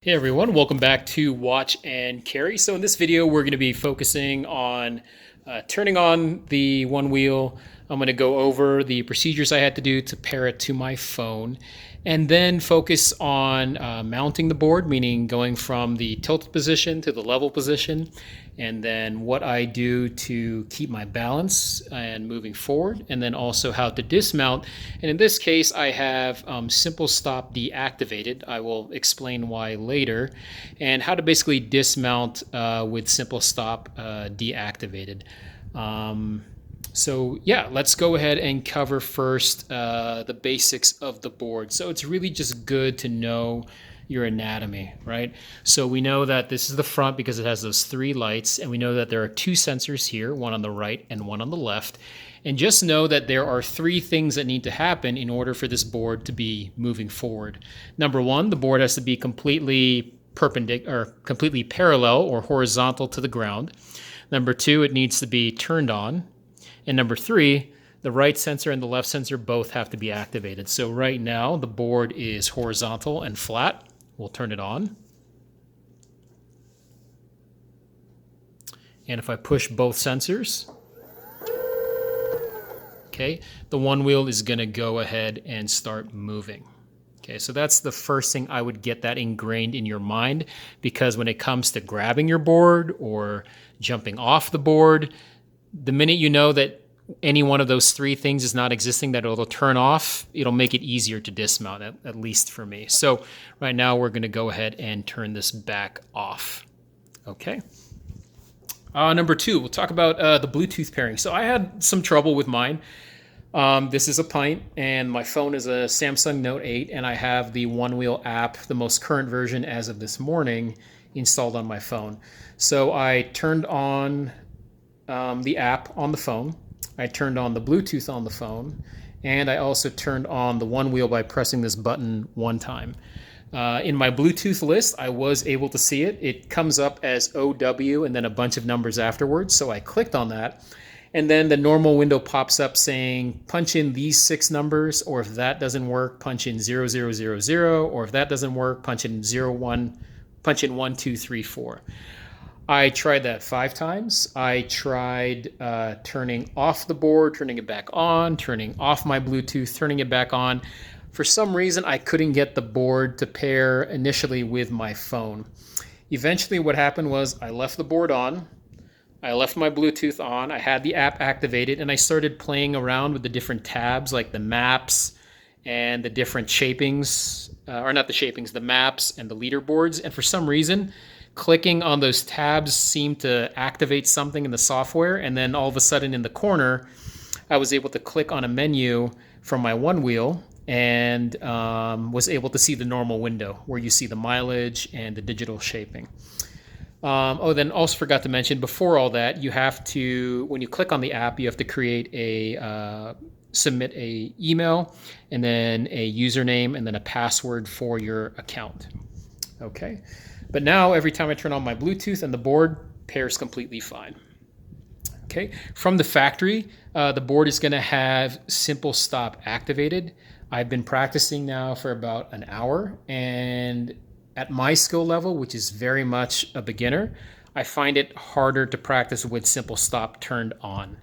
Hey everyone, welcome back to Watch and Carry. So in this video, we're going to be focusing on turning on the one wheel. I'm going to go over the procedures I had to do to pair it to my phone, and then focus on mounting the board, meaning going from the tilted position to the level position, and then what I do to keep my balance and moving forward, and then also how to dismount. And in this case, I have simple stop deactivated. I will explain why later, and how to basically dismount with simple stop deactivated. So yeah, let's go ahead and cover first the basics of the board. So it's really just good to know your anatomy, right? So we know that this is the front because it has those three lights, and we know that there are two sensors here, one on the right and one on the left. And just know that there are three things that need to happen in order for this board to be moving forward. Number one, the board has to be completely perpendicular, or completely parallel or horizontal to the ground. Number two, it needs to be turned on. And number three, the right sensor and the left sensor both have to be activated. So right now, the board is horizontal and flat. We'll turn it on. And if I push both sensors, okay, the one wheel is going to go ahead and start moving. Okay, so that's the first thing I would get that ingrained in your mind, because when it comes to grabbing your board or jumping off the board, the minute you know that any one of those three things is not existing, that it'll turn off, it'll make it easier to dismount, at least for me. So right now we're going to go ahead and turn this back off. Okay. Number two, we'll talk about the Bluetooth pairing. So I had some trouble with mine. This is a Pint, and my phone is a Samsung Note 8, and I have the OneWheel app, the most current version as of this morning, installed on my phone. So I turned on the app on the phone. I turned on the Bluetooth on the phone, and I also turned on the one wheel by pressing this button one time. In my Bluetooth list, I was able to see it. It comes up as OW and then a bunch of numbers afterwards, so I clicked on that. And then the normal window pops up saying, punch in these 6 numbers, or if that doesn't work, punch in 0000, or if that doesn't work, punch in 01, punch in 1, 2, 3, 4. I tried that 5 times. I tried turning off the board, turning it back on, turning off my Bluetooth, turning it back on. For some reason, I couldn't get the board to pair initially with my phone. Eventually, what happened was I left the board on. I left my Bluetooth on. I had the app activated, and I started playing around with the different tabs, like the maps and the different shapings, or not the shapings, the maps and the leaderboards. And for some reason, clicking on those tabs seemed to activate something in the software, and then all of a sudden in the corner, I was able to click on a menu from my one wheel and was able to see the normal window where you see the mileage and the digital shaping. Then also forgot to mention, before all that, you have to, when you click on the app, you have to create submit a email, and then a username, and then a password for your account. Okay. But now every time I turn on my Bluetooth, and the board pairs completely fine. Okay. From the factory, the board is going to have simple stop activated. I've been practicing now for about an hour, and at my skill level, which is very much a beginner, I find it harder to practice with simple stop turned on.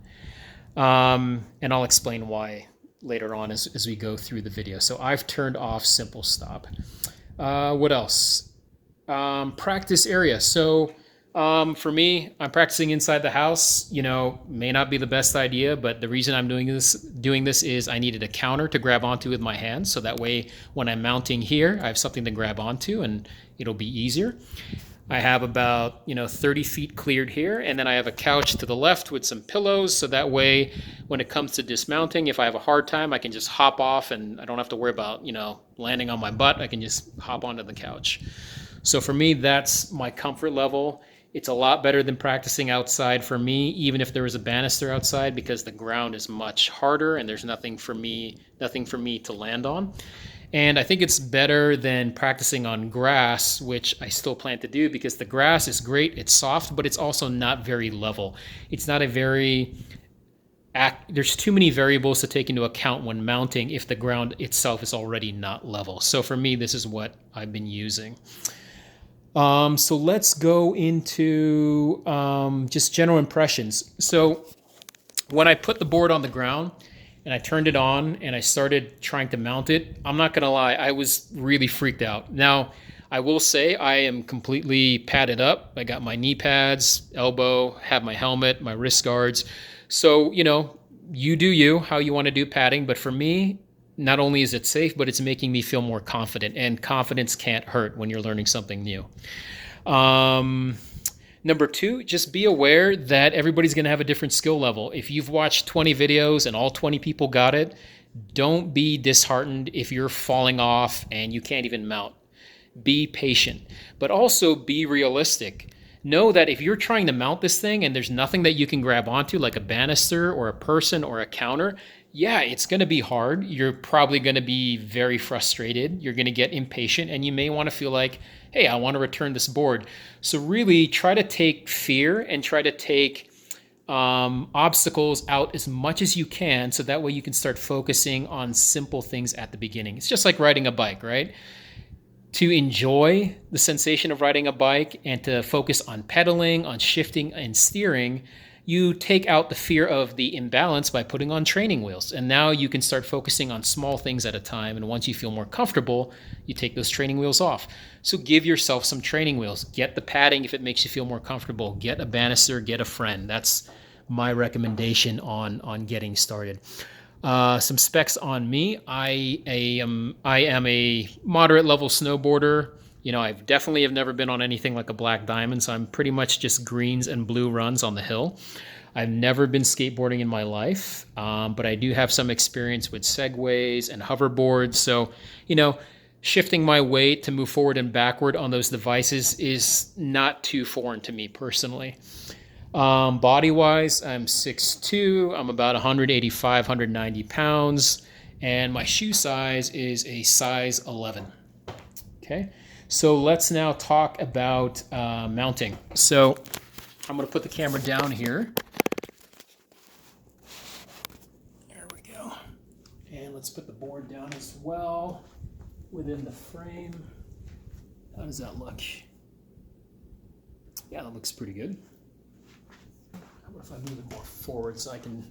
And I'll explain why later on as we go through the video. So I've turned off simple stop. What else? Practice area. So for me, I'm practicing inside the house. May not be the best idea, but the reason I'm doing this is I needed a counter to grab onto with my hands, so that way when I'm mounting here, I have something to grab onto and it'll be easier. I have about 30 feet cleared here, and then I have a couch to the left with some pillows, so that way when it comes to dismounting, if I have a hard time, I can just hop off and I don't have to worry about landing on my butt. I can just hop onto the couch. So for me, that's my comfort level. It's a lot better than practicing outside for me, even if there was a banister outside, because the ground is much harder and there's nothing for me to land on. And I think it's better than practicing on grass, which I still plan to do, because the grass is great. It's soft, but it's also not very level. It's not a very there's too many variables to take into account when mounting if the ground itself is already not level. So for me, this is what I've been using. So let's go into just general impressions. So when I put the board on the ground and I turned it on and I started trying to mount it, I'm not going to lie, I was really freaked out. Now, I will say I am completely padded up. I got my knee pads, elbow, have my helmet, my wrist guards. So, you do you, how you want to do padding. But for me, not only is it safe, but it's making me feel more confident. And confidence can't hurt when you're learning something new. Number two, just be aware that everybody's going to have a different skill level. If you've watched 20 videos and all 20 people got it, don't be disheartened if you're falling off and you can't even mount. Be patient, but also be realistic. Know that if you're trying to mount this thing and there's nothing that you can grab onto, like a banister or a person or a counter, yeah, it's going to be hard. You're probably going to be very frustrated. You're going to get impatient, and you may want to feel like, hey, I want to return this board. So really try to take fear and try to take obstacles out as much as you can, so that way you can start focusing on simple things at the beginning. It's just like riding a bike, right? To enjoy the sensation of riding a bike and to focus on pedaling, on shifting and steering, you take out the fear of the imbalance by putting on training wheels. And now you can start focusing on small things at a time. And once you feel more comfortable, you take those training wheels off. So give yourself some training wheels. Get the padding if it makes you feel more comfortable. Get a banister, get a friend. That's my recommendation on getting started. Some specs on me. I am a moderate level snowboarder. I've definitely have never been on anything like a black diamond, so I'm pretty much just greens and blue runs on the hill. I've never been skateboarding in my life, but I do have some experience with segways and hoverboards. So, shifting my weight to move forward and backward on those devices is not too foreign to me personally. Body-wise, I'm 6'2", I'm about 185, 190 pounds, and my shoe size is a size 11. Okay, so let's now talk about mounting. So I'm going to put the camera down here. There we go. And let's put the board down as well within the frame. How does that look? Yeah, that looks pretty good. What if I move it more forward so I can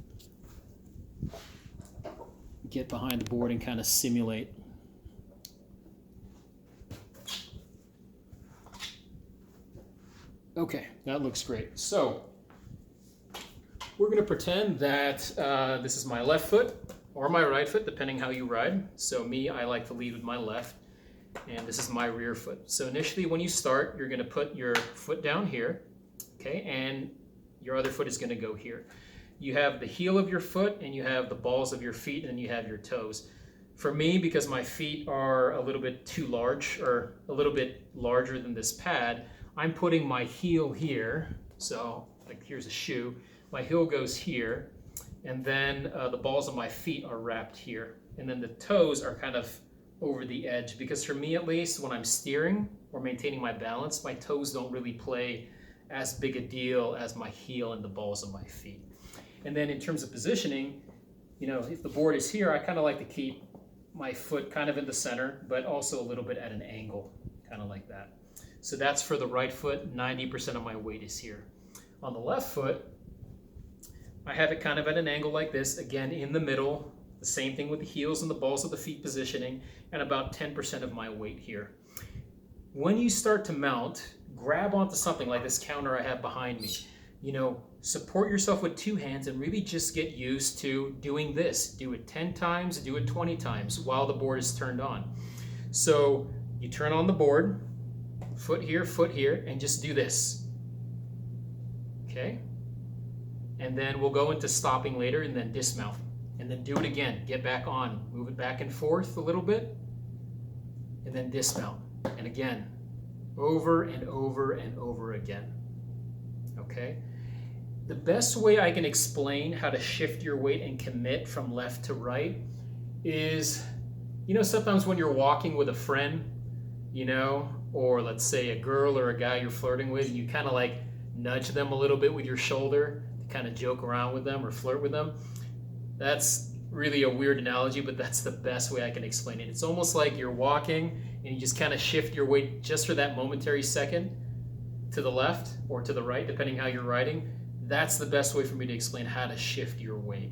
get behind the board and kind of simulate? Okay, that looks great. So we're going to pretend that this is my left foot or my right foot, depending how you ride. So me, I like to lead with my left, and this is my rear foot. So initially when you start, you're going to put your foot down here, okay, and your other foot is going to go here. You have the heel of your foot and you have the balls of your feet, and then you have your toes. For me, because my feet are a little bit too large, or a little bit larger than this pad, I'm putting my heel here. So like here's a shoe. My heel goes here, and then the balls of my feet are wrapped here. And then the toes are kind of over the edge, because for me at least, when I'm steering or maintaining my balance, my toes don't really play as big a deal as my heel and the balls of my feet. And then in terms of positioning, if the board is here, I kind of like to keep my foot kind of in the center, but also a little bit at an angle, kind of like that. So that's for the right foot. 90% of my weight is here. On the left foot, I have it kind of at an angle like this, again in the middle. The same thing with the heels and the balls of the feet positioning, and about 10% of my weight here. When you start to mount, grab onto something like this counter I have behind me. Support yourself with two hands and really just get used to doing this. Do it 10 times, do it 20 times while the board is turned on. So you turn on the board, foot here, and just do this. Okay? And then we'll go into stopping later and then dismount. And then do it again. Get back on. Move it back and forth a little bit. And then dismount. And again. Over and over and over again. Okay? The best way I can explain how to shift your weight and commit from left to right is, sometimes when you're walking with a friend, or let's say a girl or a guy you're flirting with, you kind of like nudge them a little bit with your shoulder to kind of joke around with them or flirt with them. That's really a weird analogy, but that's the best way I can explain it. It's almost like you're walking and you just kind of shift your weight just for that momentary second to the left or to the right, depending how you're riding. That's the best way for me to explain how to shift your weight.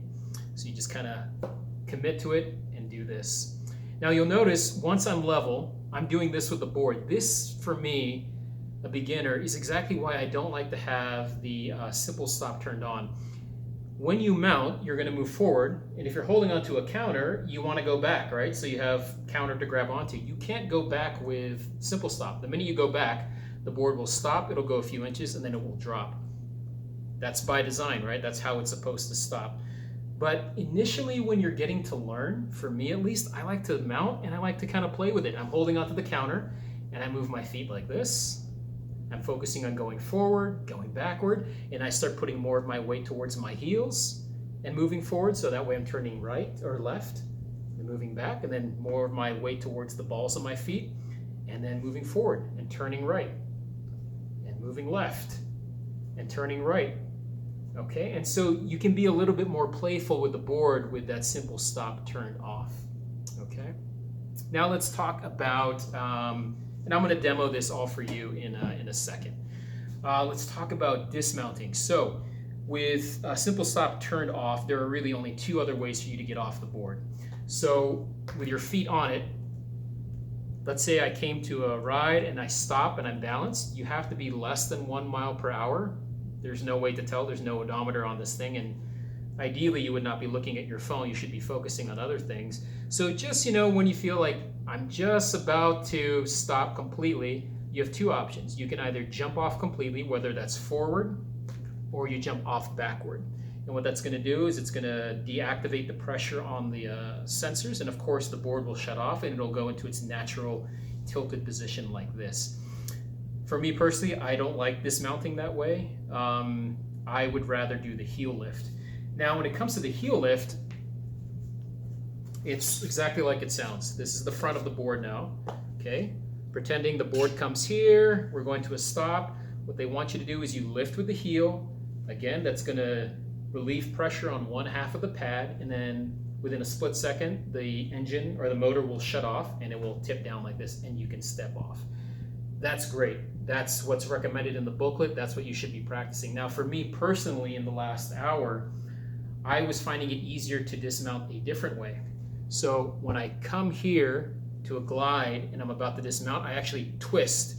So you just kind of commit to it and do this. Now you'll notice once I'm level, I'm doing this with the board. This, for me, a beginner, is exactly why I don't like to have the simple stop turned on. When you mount, you're going to move forward, and if you're holding onto a counter, you want to go back, right? So you have counter to grab onto. You can't go back with simple stop. The minute you go back, the board will stop, it'll go a few inches, and then it will drop. That's by design, right? That's how it's supposed to stop. But initially, when you're getting to learn, for me at least, I like to mount and I like to kind of play with it. I'm holding onto the counter and I move my feet like this. I'm focusing on going forward, going backward, and I start putting more of my weight towards my heels and moving forward, so that way I'm turning right or left and moving back, and then more of my weight towards the balls of my feet, and then moving forward and turning right and moving left and turning right. Okay, and so you can be a little bit more playful with the board with that simple stop turned off. Okay, now let's talk about, and I'm going to demo this all for you in a second. Let's talk about dismounting. So with simple stop turned off, there are really only two other ways for you to get off the board. So with your feet on it, let's say I came to a ride and I stop and I'm balanced, you have to be less than 1 mile per hour. There's no way to tell, there's no odometer on this thing, and ideally you would not be looking at your phone, you should be focusing on other things. So just, when you feel like I'm just about to stop completely, you have two options. You can either jump off completely, whether that's forward, or you jump off backward. And what that's going to do is it's going to deactivate the pressure on the sensors, and of course the board will shut off and it'll go into its natural tilted position like this. For me personally, I don't like dismounting that way. I would rather do the heel lift. Now when it comes to the heel lift, it's exactly like it sounds. This is the front of the board now, okay? Pretending the board comes here, we're going to a stop. What they want you to do is you lift with the heel. Again, that's gonna relieve pressure on one half of the pad, and then within a split second, the engine or the motor will shut off and it will tip down like this and you can step off. That's great. That's what's recommended in the booklet. That's what you should be practicing. Now for me personally, in the last hour, I was finding it easier to dismount a different way. So when I come here to a glide and I'm about to dismount, I actually twist,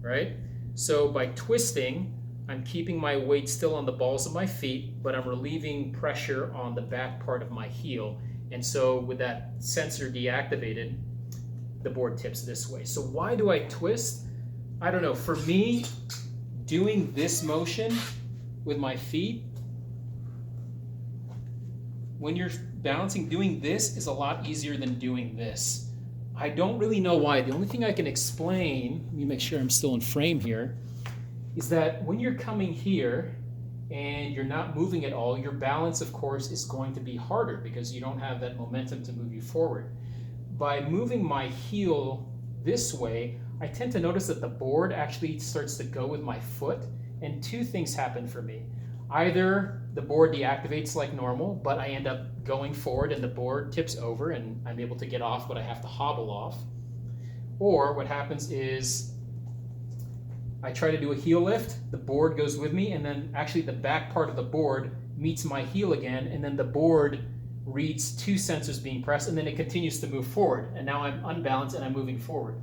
right? So by twisting, I'm keeping my weight still on the balls of my feet, but I'm relieving pressure on the back part of my heel. And so with that sensor deactivated, the board tips this way. So why do I twist? I don't know. For me, doing this motion with my feet, when you're balancing, doing this is a lot easier than doing this. I don't really know why. The only thing I can explain, let me make sure I'm still in frame here, is that when you're coming here and you're not moving at all, your balance, of course, is going to be harder because you don't have that momentum to move you forward. By moving my heel this way, I tend to notice that the board actually starts to go with my foot, and two things happen for me. Either the board deactivates like normal, but I end up going forward and the board tips over and I'm able to get off, but I have to hobble off. Or what happens is I try to do a heel lift, the board goes with me, and then actually the back part of the board meets my heel again, and then the board reads two sensors being pressed, and then it continues to move forward, and now I'm unbalanced and I'm moving forward.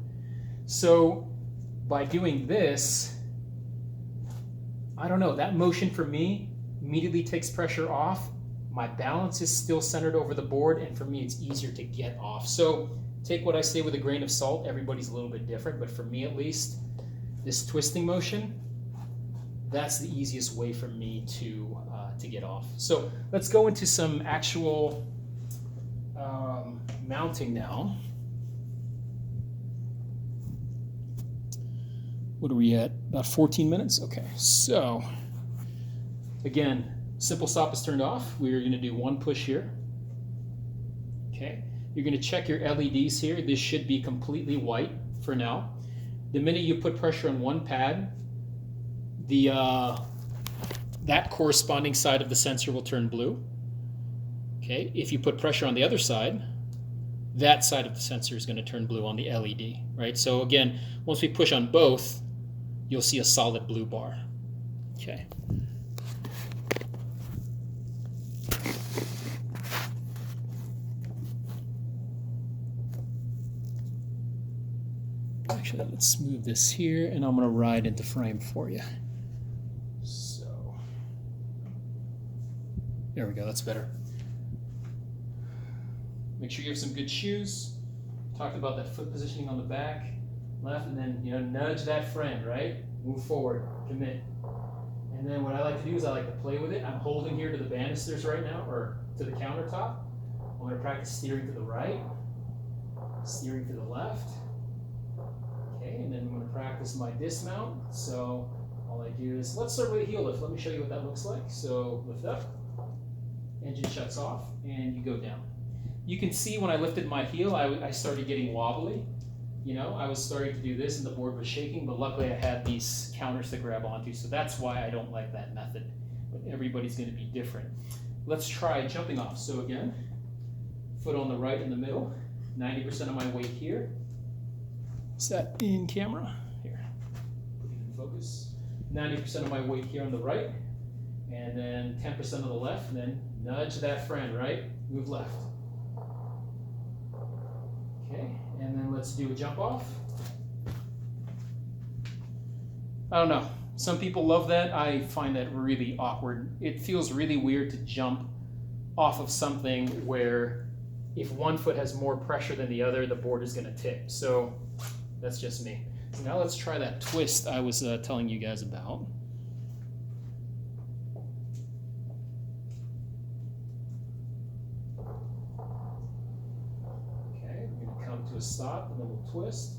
So by doing this, I don't know, that motion for me immediately takes pressure off. My balance is still centered over the board, and for me it's easier to get off. So take what I say with a grain of salt. Everybody's a little bit different, but for me at least, this twisting motion, that's the easiest way for me to get off. So let's go into some actual mounting now. What are we at? About 14 minutes? Okay, so again, simple stop is turned off. We're going to do one push here. Okay, you're going to check your LEDs here. This should be completely white for now. The minute you put pressure on one pad, that corresponding side of the sensor will turn blue. Okay, if you put pressure on the other side, that side of the sensor is going to turn blue on the LED, right? So again, once we push on both, you'll see a solid blue bar. Okay. Actually, let's move this here, and I'm going to ride into frame for you. So, there we go, that's better. Make sure you have some good shoes. Talked about that foot positioning on the back, left, and then nudge that friend, right? Move forward, commit. And then what I like to do is I like to play with it. I'm holding here to the banisters right now, or to the countertop. I'm going to practice steering to the right, steering to the left. Okay, and then I'm going to practice my dismount. So all I do is, let's start with a heel lift. Let me show you what that looks like. So lift up, engine shuts off, and you go down. You can see when I lifted my heel, I started getting wobbly. I was starting to do this and the board was shaking, but luckily I had these counters to grab onto, so that's why I don't like that method. But everybody's going to be different. Let's try jumping off. So again, foot on the right in the middle, 90% of my weight here. Is that in camera? Here, put it in focus. 90% of my weight here on the right, and then 10% of the left, and then nudge that friend, right? Move left. Okay, and then let's do a jump off. I don't know. Some people love that. I find that really awkward. It feels really weird to jump off of something where if one foot has more pressure than the other, the board is going to tip. So that's just me. So now let's try that twist I was telling you guys about. To a stop, and then we'll twist.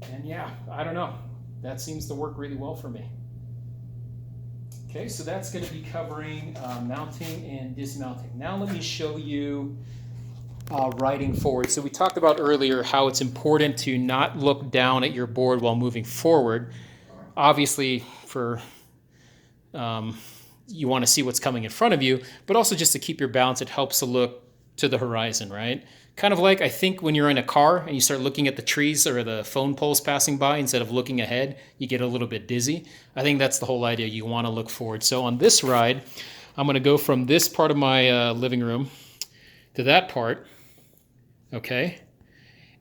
And yeah, I don't know. That seems to work really well for me. Okay, so that's going to be covering mounting and dismounting. Now let me show you riding forward. So we talked about earlier how it's important to not look down at your board while moving forward. Obviously, for you want to see what's coming in front of you, but also just to keep your balance, it helps to look to the horizon, right? Kind of like, I think when you're in a car and you start looking at the trees or the phone poles passing by instead of looking ahead, you get a little bit dizzy. I think that's the whole idea. You want to look forward. So on this ride, I'm going to go from this part of my living room to that part, okay?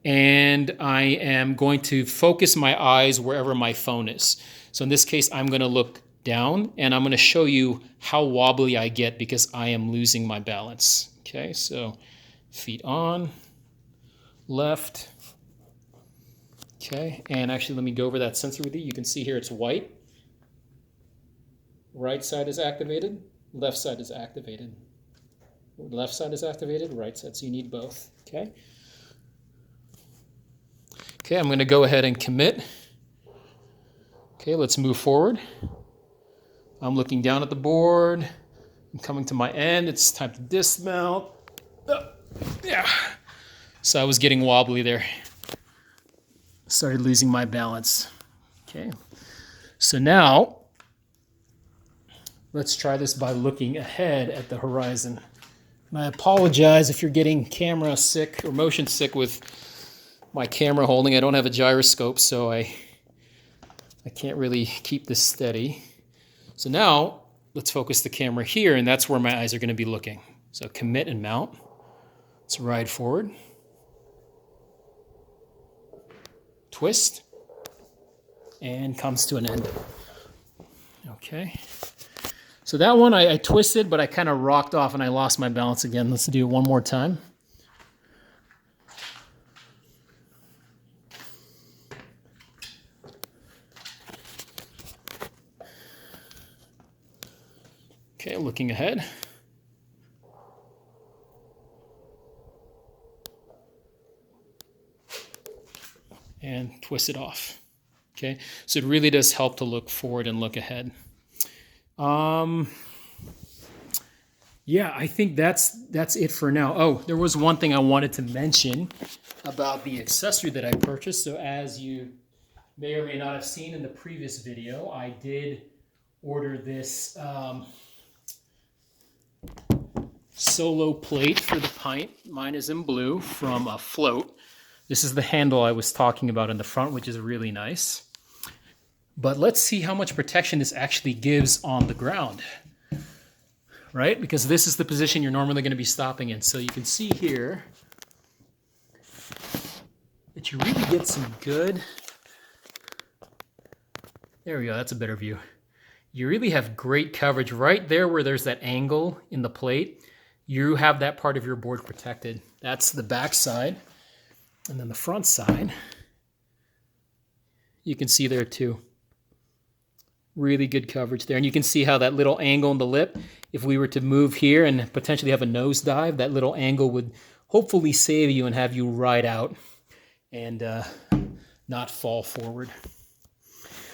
And I am going to focus my eyes wherever my phone is. So in this case, I'm going to look down, and I'm going to show you how wobbly I get because I am losing my balance. Okay, so feet on, left. Okay, and actually let me go over that sensor with you. You can see here it's white. Right side is activated, left side is activated. Left side is activated, right side, so you need both. Okay. Okay, I'm going to go ahead and commit. Okay, let's move forward. I'm looking down at the board. I'm coming to my end. It's time to dismount. Yeah. So I was getting wobbly there. Started losing my balance. Okay. So now, let's try this by looking ahead at the horizon. And I apologize if you're getting camera sick or motion sick with my camera holding. I don't have a gyroscope, so I can't really keep this steady. So now, let's focus the camera here, and that's where my eyes are going to be looking. So commit and mount. Let's ride forward. Twist. And comes to an end. Okay. So that one I twisted, but I kind of rocked off and I lost my balance again. Let's do it one more time. Okay, looking ahead. And twist it off. Okay, so it really does help to look forward and look ahead. Yeah, I think that's it for now. Oh, there was one thing I wanted to mention about the accessory that I purchased. So as you may or may not have seen in the previous video, I did order this solo plate for the pint. Mine is in blue from a Float. This is the handle I was talking about in the front, which is really nice. But let's see how much protection this actually gives on the ground, right? Because this is the position you're normally going to be stopping in. So you can see here that you really get some good, there we go, that's a better view. You really have great coverage right there where there's that angle in the plate. You have that part of your board protected. That's the back side. And then the front side, you can see there too. Really good coverage there. And you can see how that little angle in the lip, if we were to move here and potentially have a nosedive, that little angle would hopefully save you and have you ride out and not fall forward.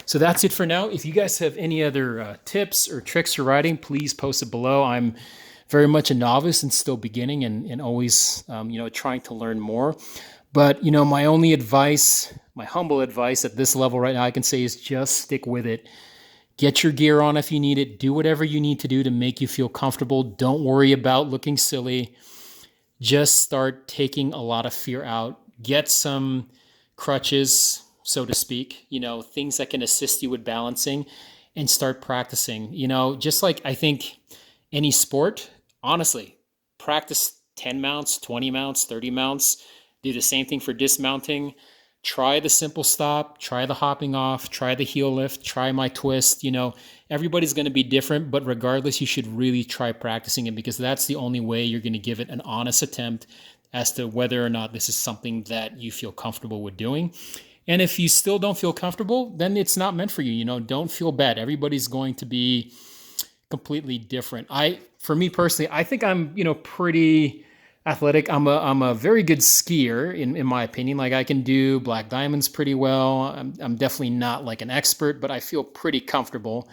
So that's it for now. If you guys have any other tips or tricks for riding, please post it below. I'm very much a novice and still beginning and always, trying to learn more. But, my only advice, my humble advice at this level right now, I can say is just stick with it. Get your gear on if you need it. Do whatever you need to do to make you feel comfortable. Don't worry about looking silly. Just start taking a lot of fear out. Get some crutches, so to speak, things that can assist you with balancing, and start practicing. Just like I think any sport, honestly, practice 10 mounts, 20 mounts, 30 mounts. Do the same thing for dismounting. Try the simple stop, try the hopping off, try the heel lift, try my twist. Everybody's going to be different, but regardless, you should really try practicing it, because that's the only way you're going to give it an honest attempt as to whether or not this is something that you feel comfortable with doing. And if you still don't feel comfortable, then it's not meant for you. Don't feel bad. Everybody's going to be completely different. For me personally, I think I'm, pretty athletic. I'm a very good skier in my opinion. Like, I can do black diamonds pretty well. I'm definitely not like an expert, but I feel pretty comfortable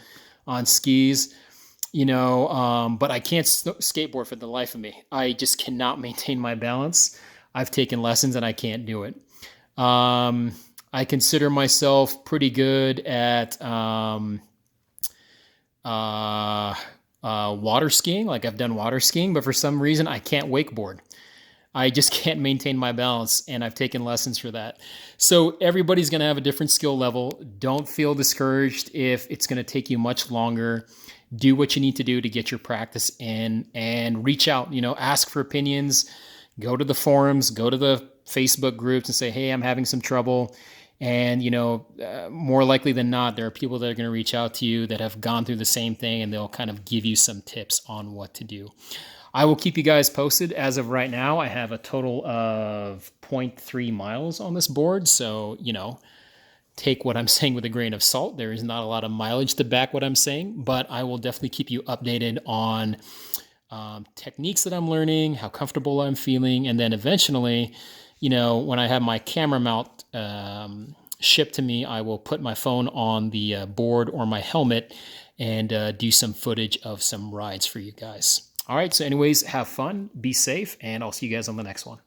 on skis, but I can't skateboard for the life of me. I just cannot maintain my balance. I've taken lessons and I can't do it. I consider myself pretty good at water skiing. Like, I've done water skiing, but for some reason I can't wakeboard. I just can't maintain my balance, and I've taken lessons for that. So everybody's going to have a different skill level. Don't feel discouraged if it's going to take you much longer. Do what you need to do to get your practice in, and reach out, ask for opinions, go to the forums, go to the Facebook groups and say, hey, I'm having some trouble. And, more likely than not, there are people that are going to reach out to you that have gone through the same thing, and they'll kind of give you some tips on what to do. I will keep you guys posted. As of right now, I have a total of 0.3 miles on this board. So, take what I'm saying with a grain of salt. There is not a lot of mileage to back what I'm saying, but I will definitely keep you updated on techniques that I'm learning, how comfortable I'm feeling, and then eventually, when I have my camera mount shipped to me, I will put my phone on the board or my helmet and do some footage of some rides for you guys. All right, so anyways, have fun, be safe, and I'll see you guys on the next one.